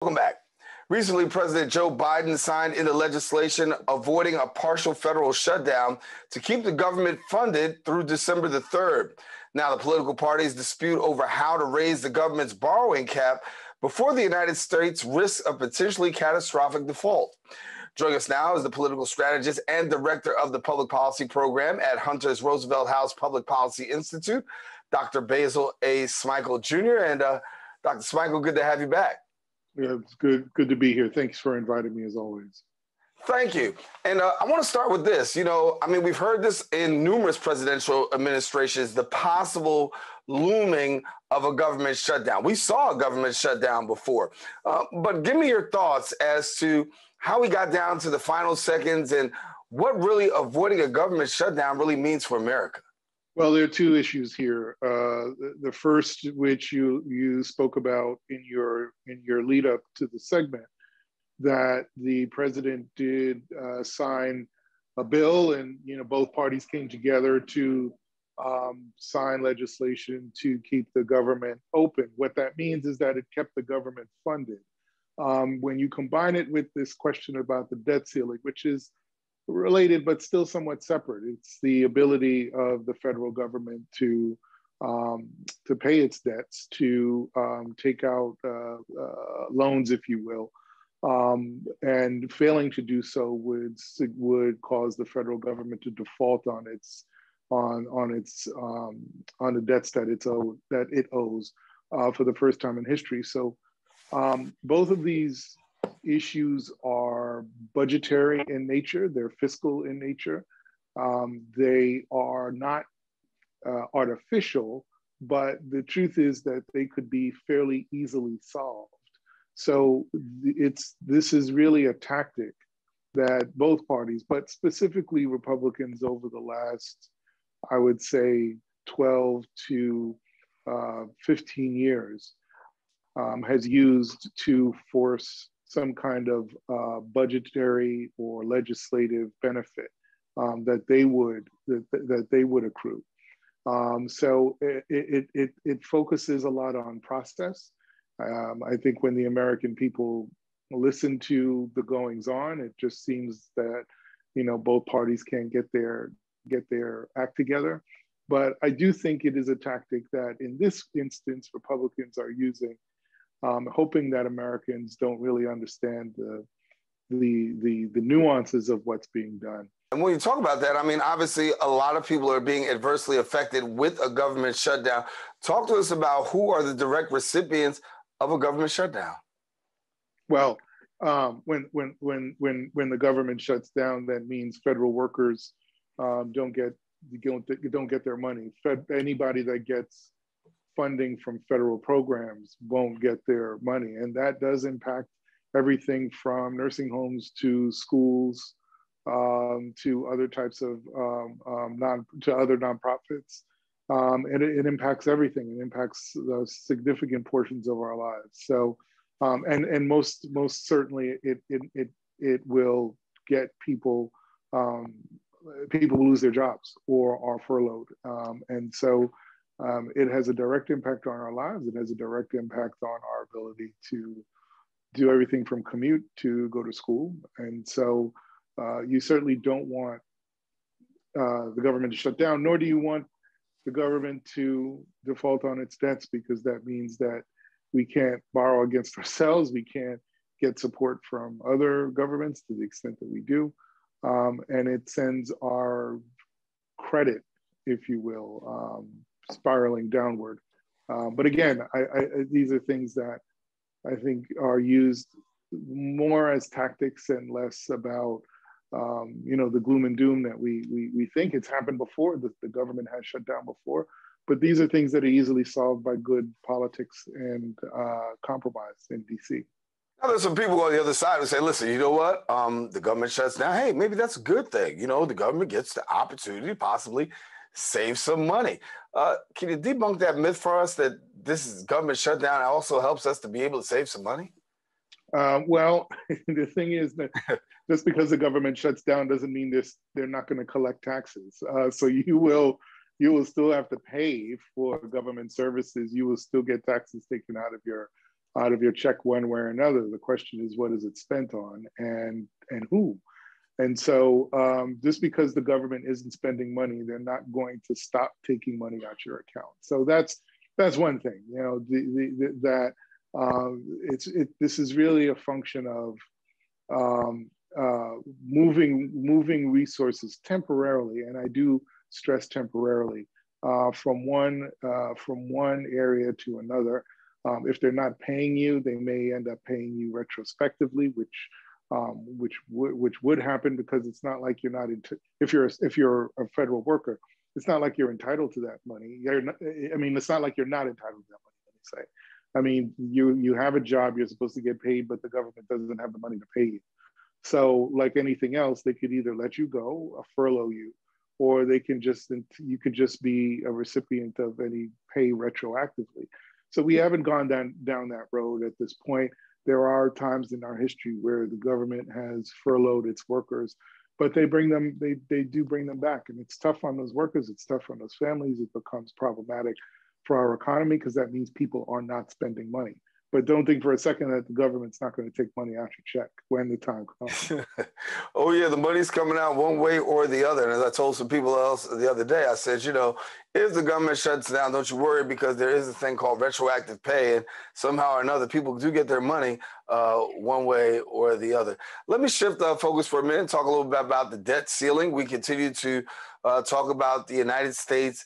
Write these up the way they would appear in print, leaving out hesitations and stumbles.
Welcome back. Recently, President Joe Biden signed into legislation avoiding a partial federal shutdown to keep the government funded through December the 3rd. Now, the political parties dispute over how to raise the government's borrowing cap before the United States risks a potentially catastrophic default. Joining us now is the political strategist and director of the public policy program at Hunter's Roosevelt House Public Policy Institute, Dr. Basil A. Smikle Jr. And Dr. Smikle, good to have you back. Yeah, it's good to be here. Thanks for inviting me as always. Thank you. And I want to start with this. We've heard this in numerous presidential administrations, the possible looming of a government shutdown. We saw a government shutdown before, but give me your thoughts as to how we got down to the final seconds and what really avoiding a government shutdown really means for America. Well, there are two issues here. The first, which you spoke about in your lead up to the segment, that the president did sign a bill, and both parties came together to sign legislation to keep the government open. What that means is that it kept the government funded. When you combine it with this question about the debt ceiling, which is related but still somewhat separate, it's the ability of the federal government to pay its debts, to take out loans, if you will, and failing to do so would cause the federal government to default on the debts that it owes for the first time in history. So both of these issues are budgetary in nature, they're fiscal in nature. They are not artificial, but the truth is that they could be fairly easily solved. So this is really a tactic that both parties, but specifically Republicans over the last, I would say, 12 to 15 years has used to force some kind of budgetary or legislative benefit that they would accrue. So it focuses a lot on process. I think when the American people listen to the goings on, it just seems that both parties can't get their act together. But I do think it is a tactic that in this instance Republicans are using, hoping that Americans don't really understand the nuances of what's being done. And when you talk about that, obviously a lot of people are being adversely affected with a government shutdown. Talk to us about who are the direct recipients of a government shutdown. Well, when the government shuts down, that means federal workers don't get their money. Anybody that gets funding from federal programs won't get their money, and that does impact everything from nursing homes to schools to other types of other nonprofits. And it impacts everything. It impacts significant portions of our lives. So, and most certainly, it will get people lose their jobs or are furloughed. And so, it has a direct impact on our lives. It has a direct impact on our ability to do everything from commute to go to school. And so, you certainly don't want the government to shut down, nor do you want the government to default on its debts, because that means that we can't borrow against ourselves. We can't get support from other governments to the extent that we do. And it sends our credit, if you will, spiraling downward. But again, these are things that I think are used more as tactics and less about the gloom and doom that we think. It's happened before, that the government has shut down before, but these are things that are easily solved by good politics and compromise in DC. Now, there's some people on the other side who say, listen, you know what? The government shuts down. Hey, maybe that's a good thing. The government gets the opportunity to possibly save some money. Can you debunk that myth for us that this government shutdown also helps us to be able to save some money? Well, the thing is that just because the government shuts down doesn't mean they're not going to collect taxes. So you will still have to pay for government services. You will still get taxes taken out of your out of your check one way or another. The question is, what is it spent on, and who? And so just because the government isn't spending money, they're not going to stop taking money out your account. So that's one thing, you know, this is really a function of moving resources temporarily, and I do stress temporarily, from one area to another. If they're not paying you, they may end up paying you retrospectively, which would happen, because it's not like you're not if you're a federal worker, it's not like you're entitled to that money. It's not like you're not entitled to that money. Let me say, I mean, you have a job, you're supposed to get paid, but the government doesn't have the money to pay you. So, like anything else, they could either let you go, or furlough you, or you could just be a recipient of any pay retroactively. So we haven't gone down that road at this point. There are times in our history where the government has furloughed its workers, but they do bring them back. And it's tough on those workers, it's tough on those families. It becomes problematic for our economy, because that means people are not spending money. But don't think for a second that the government's not going to take money out your check when the time comes. Oh yeah, the money's coming out one way or the other. And as I told some people else the other day, I said, you know, if the government shuts down, don't you worry, because there is a thing called retroactive pay, and somehow or another, people do get their money one way or the other. Let me shift focus for a minute and talk a little bit about the debt ceiling. We continue to talk about the United States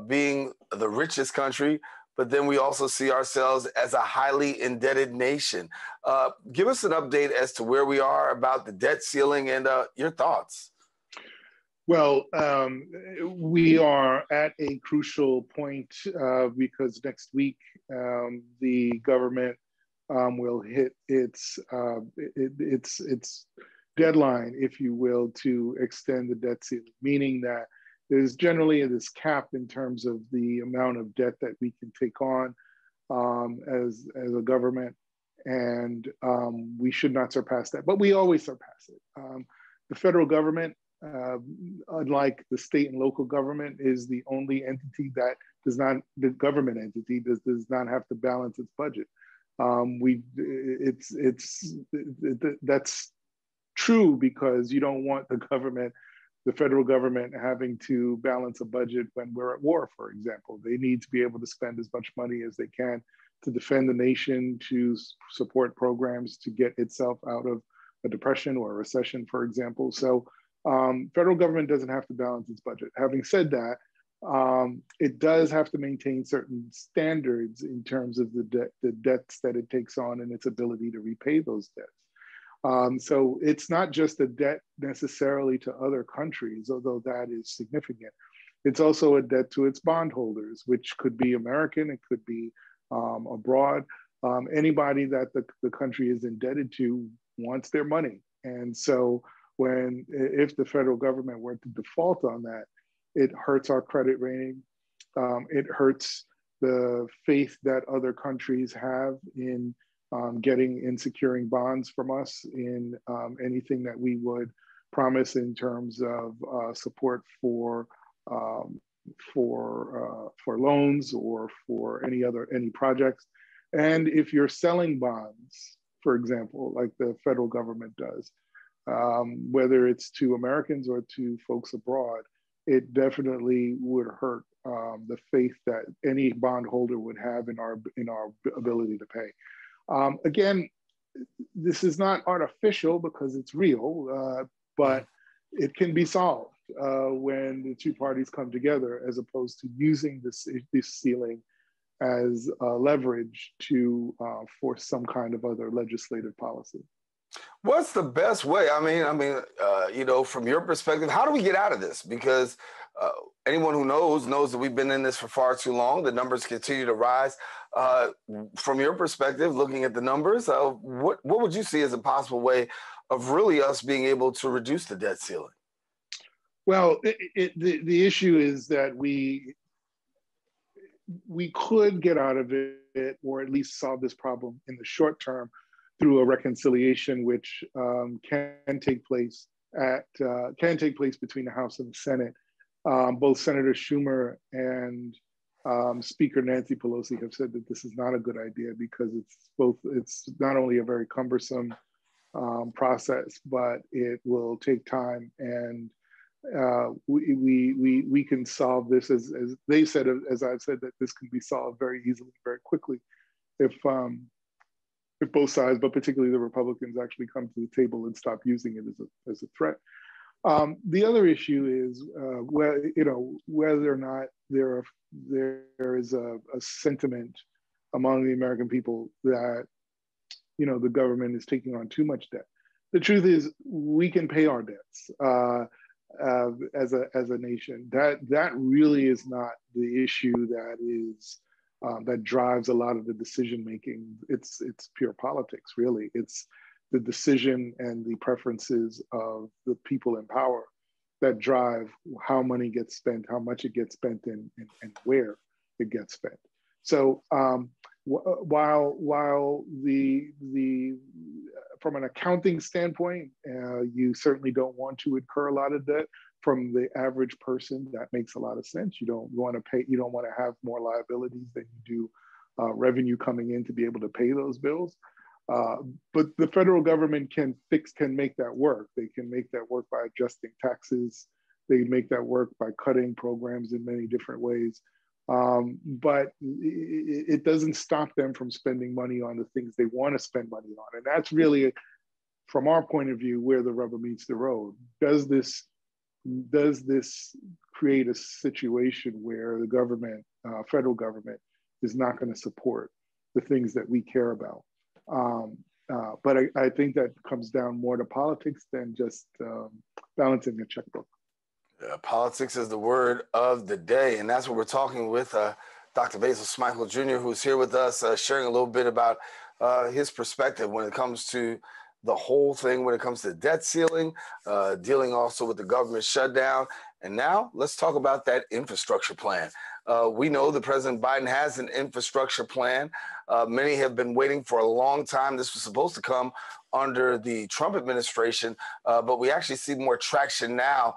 being the richest country, but then we also see ourselves as a highly indebted nation. Give us an update as to where we are about the debt ceiling and your thoughts. Well, we are at a crucial point because next week the government will hit its deadline, if you will, to extend the debt ceiling, meaning that there's generally this cap in terms of the amount of debt that we can take on as a government, and we should not surpass that, but we always surpass it. The federal government, unlike the state and local government, is the only entity that the government entity does not have to balance its budget. That's true, because you don't want the federal government having to balance a budget when we're at war, for example. They need to be able to spend as much money as they can to defend the nation, to support programs to get itself out of a depression or a recession, for example. So federal government doesn't have to balance its budget. Having said that, it does have to maintain certain standards in terms of the debts that it takes on and its ability to repay those debts. So it's not just a debt necessarily to other countries, although that is significant. It's also a debt to its bondholders, which could be American, it could be abroad. Anybody that the country is indebted to wants their money. And so if the federal government were to default on that, it hurts our credit rating. It hurts the faith that other countries have in securing bonds from us, in anything that we would promise in terms of support for loans or for any projects. And if you're selling bonds, for example, like the federal government does, whether it's to Americans or to folks abroad, it definitely would hurt the faith that any bondholder would have in our ability to pay. Again, this is not artificial because it's real, but it can be solved when the two parties come together, as opposed to using this ceiling as leverage to force some kind of other legislative policy. What's the best way? I mean, you know, from your perspective, how do we get out of this? Because anyone who knows that we've been in this for far too long. The numbers continue to rise. From your perspective, looking at the numbers, what would you see as a possible way of really us being able to reduce the debt ceiling? Well, the issue is that we could get out of it, or at least solve this problem in the short term, through a reconciliation, which can take place between the House and the Senate. Both Senator Schumer and Speaker Nancy Pelosi have said that this is not a good idea because it's not only a very cumbersome process, but it will take time, and we can solve this as they said, as I've said, that this can be solved very easily, very quickly, if both sides, but particularly the Republicans, actually come to the table and stop using it as a threat. The other issue is whether or not there is a sentiment among the American people that the government is taking on too much debt. The truth is, we can pay our debts as a nation. That really is not the issue that drives a lot of the decision making. It's pure politics, really. It's the decision and the preferences of the people in power that drive how money gets spent, how much it gets spent, and where it gets spent. So while the from an accounting standpoint, you certainly don't want to incur a lot of debt. From the average person, that makes a lot of sense. You don't want to pay. You don't want to have more liabilities than you do revenue coming in to be able to pay those bills. But the federal government can make that work. They can make that work by adjusting taxes. They make that work by cutting programs in many different ways. But it doesn't stop them from spending money on the things they want to spend money on. And that's really, from our point of view, where the rubber meets the road. Does this create a situation where the government, federal government, is not going to support the things that we care about? But I think that comes down more to politics than just balancing a checkbook. Politics is the word of the day, and that's what we're talking with Dr. Basil Smikle Jr., who's here with us, sharing a little bit about his perspective when it comes to the whole thing, when it comes to the debt ceiling, dealing also with the government shutdown. And now let's talk about that infrastructure plan. We know that President Biden has an infrastructure plan. Many have been waiting for a long time. This was supposed to come under the Trump administration, but we actually see more traction now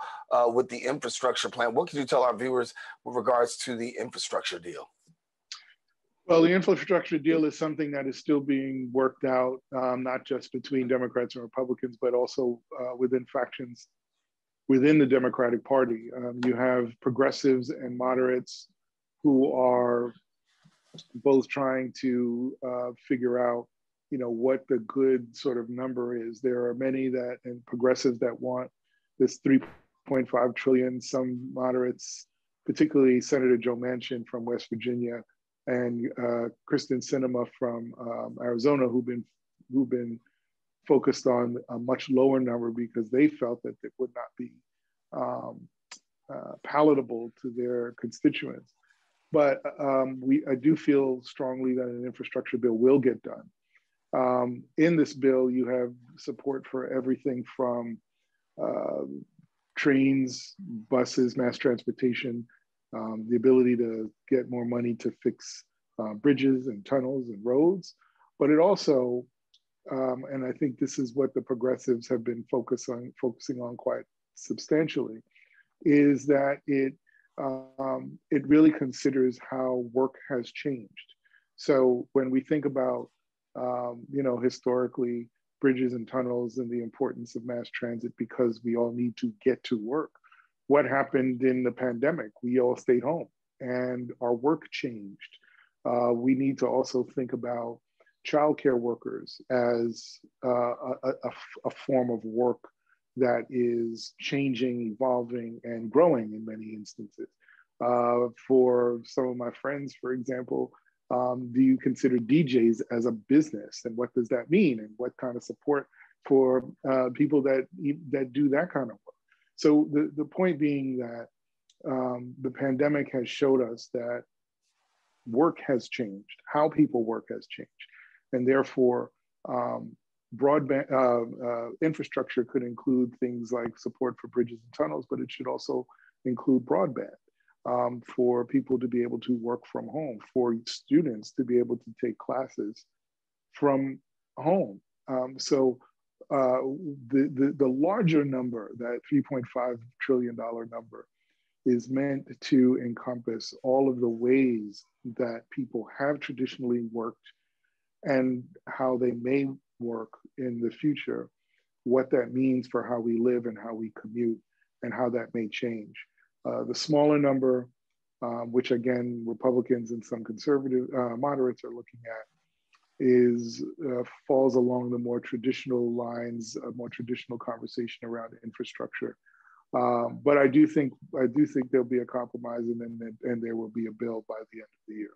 with the infrastructure plan. What can you tell our viewers with regards to the infrastructure deal? Well, the infrastructure deal is something that is still being worked out, not just between Democrats and Republicans, but also within factions within the Democratic Party. You have progressives and moderates who are both trying to figure out, what the good sort of number is. There are many and progressives that want this 3.5 trillion. Some moderates, particularly Senator Joe Manchin from West Virginia and Kristen Sinema from Arizona, who've been focused on a much lower number because they felt that it would not be palatable to their constituents. But I do feel strongly that an infrastructure bill will get done. In this bill, you have support for everything from trains, buses, mass transportation, the ability to get more money to fix bridges and tunnels and roads. But it also, and I think this is what the progressives have been focusing on quite substantially, is that it really considers how work has changed. So when we think about, historically, bridges and tunnels and the importance of mass transit because we all need to get to work, what happened in the pandemic? We all stayed home and our work changed. We need to also think about childcare workers as a form of work that is changing, evolving, and growing in many instances. For some of my friends, for example, do you consider DJs as a business? And what does that mean? And what kind of support for people that do that kind of work? So the point being that the pandemic has showed us that work has changed, how people work has changed. And therefore, broadband infrastructure could include things like support for bridges and tunnels, but it should also include broadband for people to be able to work from home, for students to be able to take classes from home. So the larger number, that $3.5 trillion number, is meant to encompass all of the ways that people have traditionally worked and how they may work in the future, what that means for how we live and how we commute and how that may change. The smaller number, which again, Republicans and some conservative moderates are looking at, is falls along the more traditional lines, a more traditional conversation around infrastructure. But I do think there'll be a compromise, and there will be a bill by the end of the year.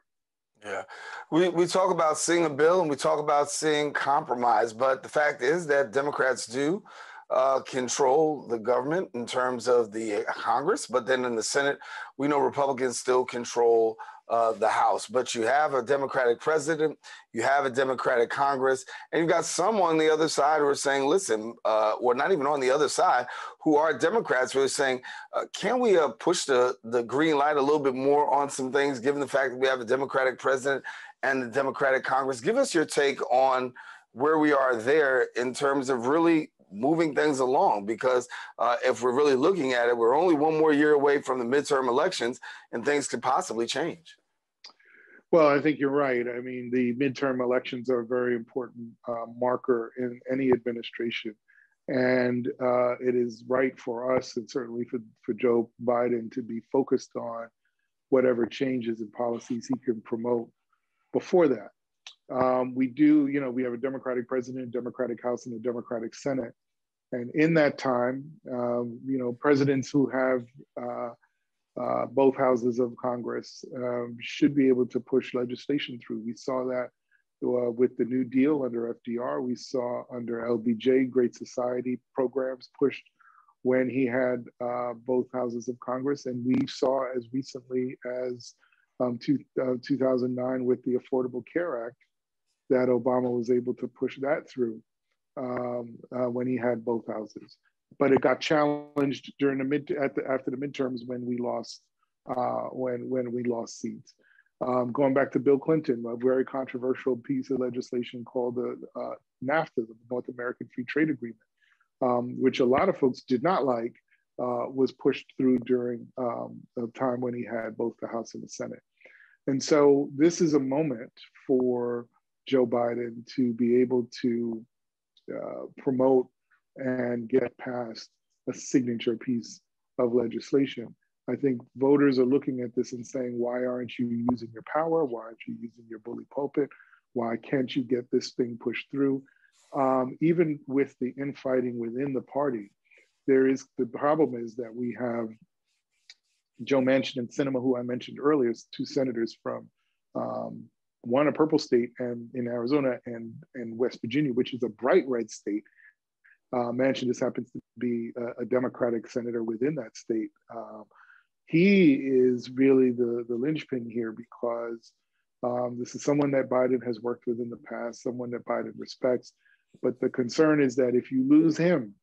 Yeah, we talk about seeing a bill and we talk about seeing compromise, but the fact is that Democrats do control the government in terms of the Congress, but then in the Senate, we know Republicans still control the House. But you have a Democratic president, you have a Democratic Congress, and you've got some on the other side who are saying, listen, well, not even on the other side, who are Democrats who are saying, can we push the green light a little bit more on some things, given the fact that we have a Democratic president and the Democratic Congress? Give us your take on where we are there in terms of really moving things along, because if we're really looking at it, we're only one more year away from the midterm elections and things could possibly change. Well, I think you're right. I mean, the midterm elections are a very important marker in any administration. And it is right for us, and certainly for Joe Biden, to be focused on whatever changes and policies he can promote before that. We have a Democratic president, a Democratic House, and a Democratic Senate. And in that time, presidents who have both houses of Congress should be able to push legislation through. We saw that with the New Deal under FDR. We saw under LBJ, Great Society programs pushed when he had both houses of Congress. And we saw as recently as 2009 with the Affordable Care Act that Obama was able to push that through when he had both houses. But it got challenged during after the midterms when we lost seats. Going back to Bill Clinton, a very controversial piece of legislation called the NAFTA, the North American Free Trade Agreement, which a lot of folks did not like, was pushed through during a time when he had both the House and the Senate. And so this is a moment for Joe Biden to be able to promote and get past a signature piece of legislation. I think voters are looking at this and saying, why aren't you using your power? Why aren't you using your bully pulpit? Why can't you get this thing pushed through? Even with the infighting within the party, the problem is that we have Joe Manchin and Sinema, who I mentioned earlier, two senators from one a purple state and in Arizona and West Virginia, which is a bright red state. Manchin just happens to be a Democratic senator within that state. He is really the linchpin here because this is someone that Biden has worked with in the past, someone that Biden respects. But the concern is that if you lose him,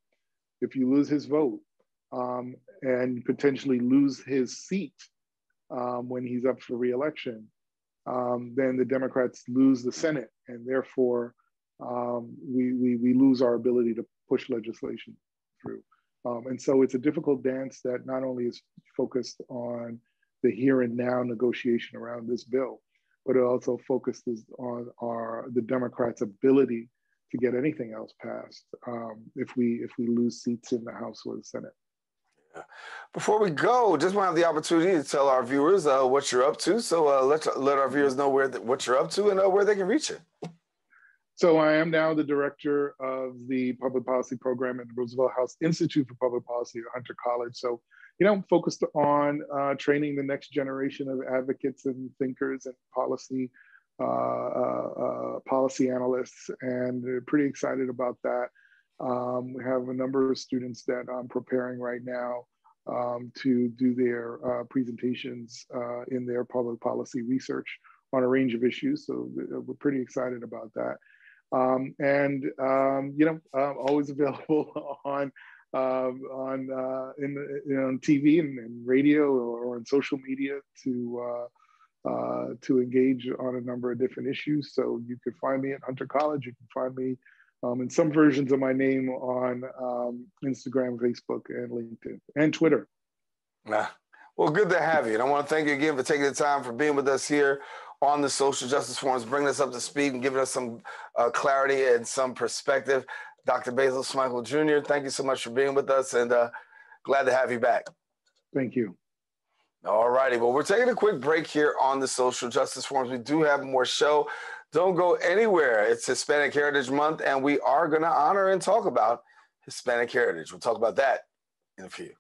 if you lose his vote, and potentially lose his seat when he's up for re-election, then the Democrats lose the Senate, and therefore we lose our ability to push legislation through. And so it's a difficult dance that not only is focused on the here and now negotiation around this bill, but it also focuses on the Democrats' ability to get anything else passed if we lose seats in the House or the Senate. Before we go, just want to have the opportunity to tell our viewers what you're up to. So let our viewers know what you're up to and where they can reach you. So I am now the director of the public policy program at the Roosevelt House Institute for Public Policy at Hunter College. So, I'm focused on training the next generation of advocates and thinkers and policy analysts, and pretty excited about that. We have a number of students that I'm preparing right now to do their presentations in their public policy research on a range of issues. So we're pretty excited about that. Always available on TV and radio or on social media to engage on a number of different issues. So you can find me at Hunter College. You can find me in some versions of my name on Instagram, Facebook, and LinkedIn, and Twitter. Well, good to have you. And I want to thank you again for taking the time for being with us here on the Social Justice Forums, bringing us up to speed and giving us some clarity and some perspective. Dr. Basil Smikle Jr., thank you so much for being with us, and glad to have you back. Thank you. All righty. Well, we're taking a quick break here on the Social Justice Forums. We do have more show. Don't go anywhere. It's Hispanic Heritage Month, and we are going to honor and talk about Hispanic heritage. We'll talk about that in a few.